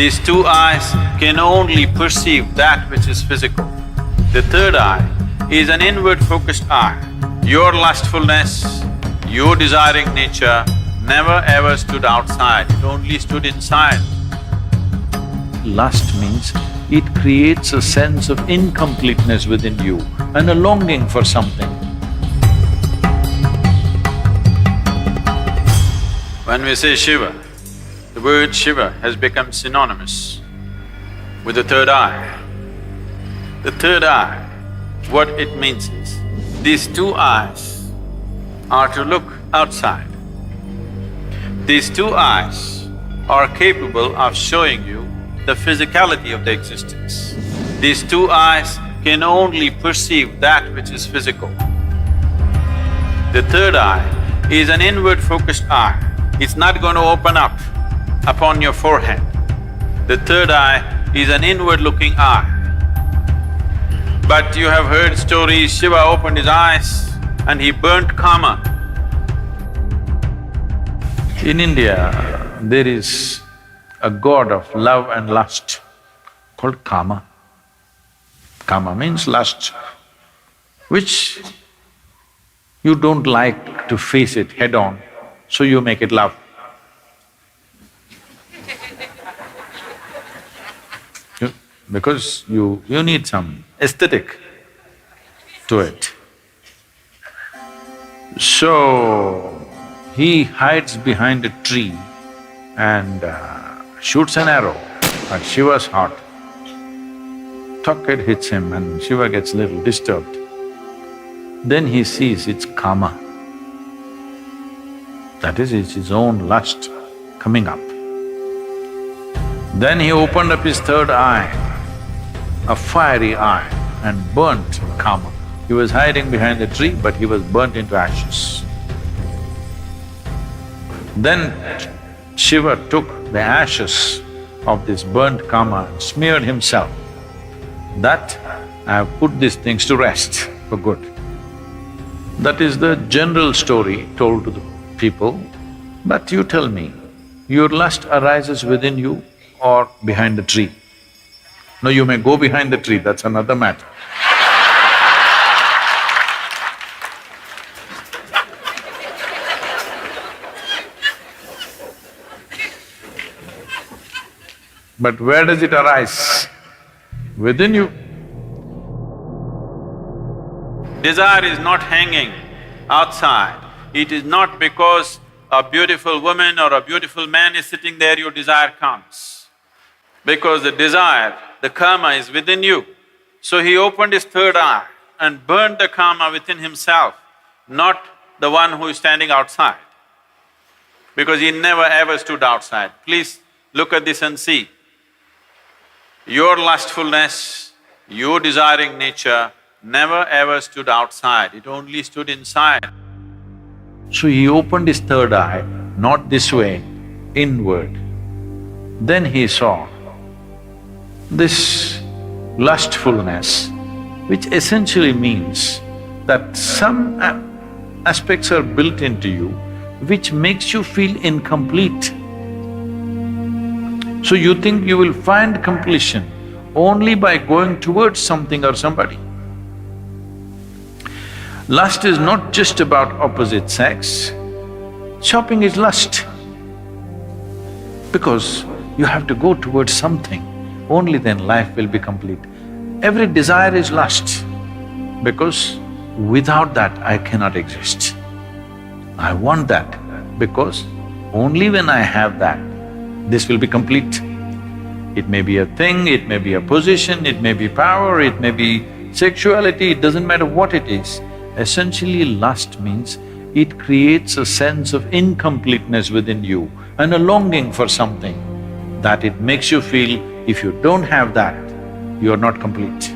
These two eyes can only perceive that which is physical. The third eye is an inward-focused eye. Your lustfulness, your desiring nature never ever stood outside, it only stood inside. Lust means it creates a sense of incompleteness within you and a longing for something. When we say Shiva, the word Shiva has become synonymous with the third eye. The third eye, what it means is, these two eyes are to look outside. These two eyes are capable of showing you the physicality of the existence. These two eyes can only perceive that which is physical. The third eye is an inward-focused eye. It's not going to open up upon your forehead. The third eye is an inward-looking eye. But you have heard stories, Shiva opened his eyes and he burnt Kama. In India, there is a god of love and lust called Kama. Kama means lust, which you don't like to face it head-on, so you make it love. Because you need some aesthetic to it. So, he hides behind a tree and shoots an arrow at Shiva's heart. Tuck, it hits him and Shiva gets a little disturbed. Then he sees it's Kama. That is, it's his own lust coming up. Then he opened up his third eye, a fiery eye, and burnt Kama. He was hiding behind the tree, but he was burnt into ashes. Then Shiva took the ashes of this burnt Kama and smeared himself. That I have put these things to rest for good. That is the general story told to the people. But you tell me, your lust arises within you or behind the tree? No, you may go behind the tree, that's another matter. But where does it arise? Within you. Desire is not hanging outside. It is not because a beautiful woman or a beautiful man is sitting there, your desire comes. Because the desire, the Kama is within you. So he opened his third eye and burned the Kama within himself, not the one who is standing outside. Because he never ever stood outside. Please look at this and see. Your lustfulness, your desiring nature never ever stood outside, it only stood inside. So he opened his third eye, not this way, inward. Then he saw this lustfulness, which essentially means that some aspects are built into you which makes you feel incomplete. So you think you will find completion only by going towards something or somebody. Lust is not just about opposite sex, shopping is lust. Because you have to go towards something, only then life will be complete. Every desire is lust, because without that I cannot exist. I want that, because only when I have that, this will be complete. It may be a thing, it may be a position, it may be power, it may be sexuality, it doesn't matter what it is. Essentially, lust means it creates a sense of incompleteness within you and a longing for something that it makes you feel if you don't have that, you're not complete.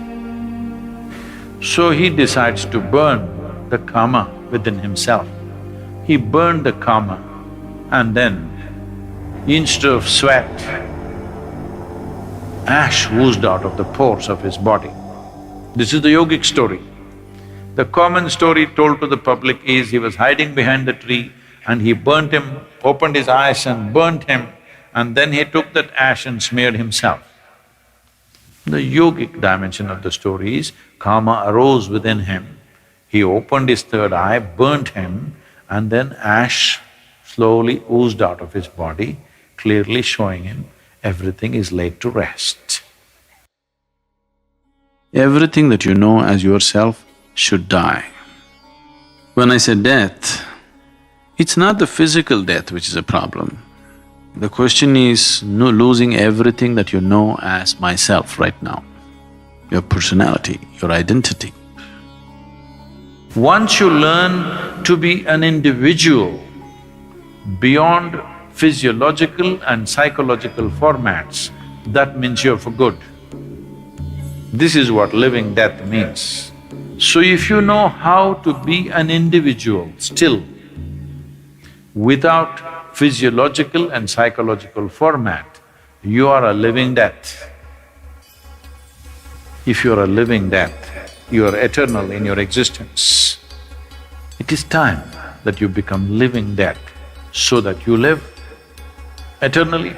So he decides to burn the Kama within himself. He burned the Kama and then instead of sweat, ash oozed out of the pores of his body. This is the yogic story. The common story told to the public is he was hiding behind the tree and he burnt him, opened his eyes and burnt him, and then he took that ash and smeared himself. The yogic dimension of the story is, karma arose within him, he opened his third eye, burnt him, and then ash slowly oozed out of his body, clearly showing him everything is laid to rest. Everything that you know as yourself should die. When I say death, it's not the physical death which is a problem. The question is losing everything that you know as myself right now, your personality, your identity. Once you learn to be an individual beyond physiological and psychological formats, that means you're for good. This is what living death means. So if you know how to be an individual still, without physiological and psychological format, you are a living death. If you are a living death, you are eternal in your existence. It is time that you become living death so that you live eternally.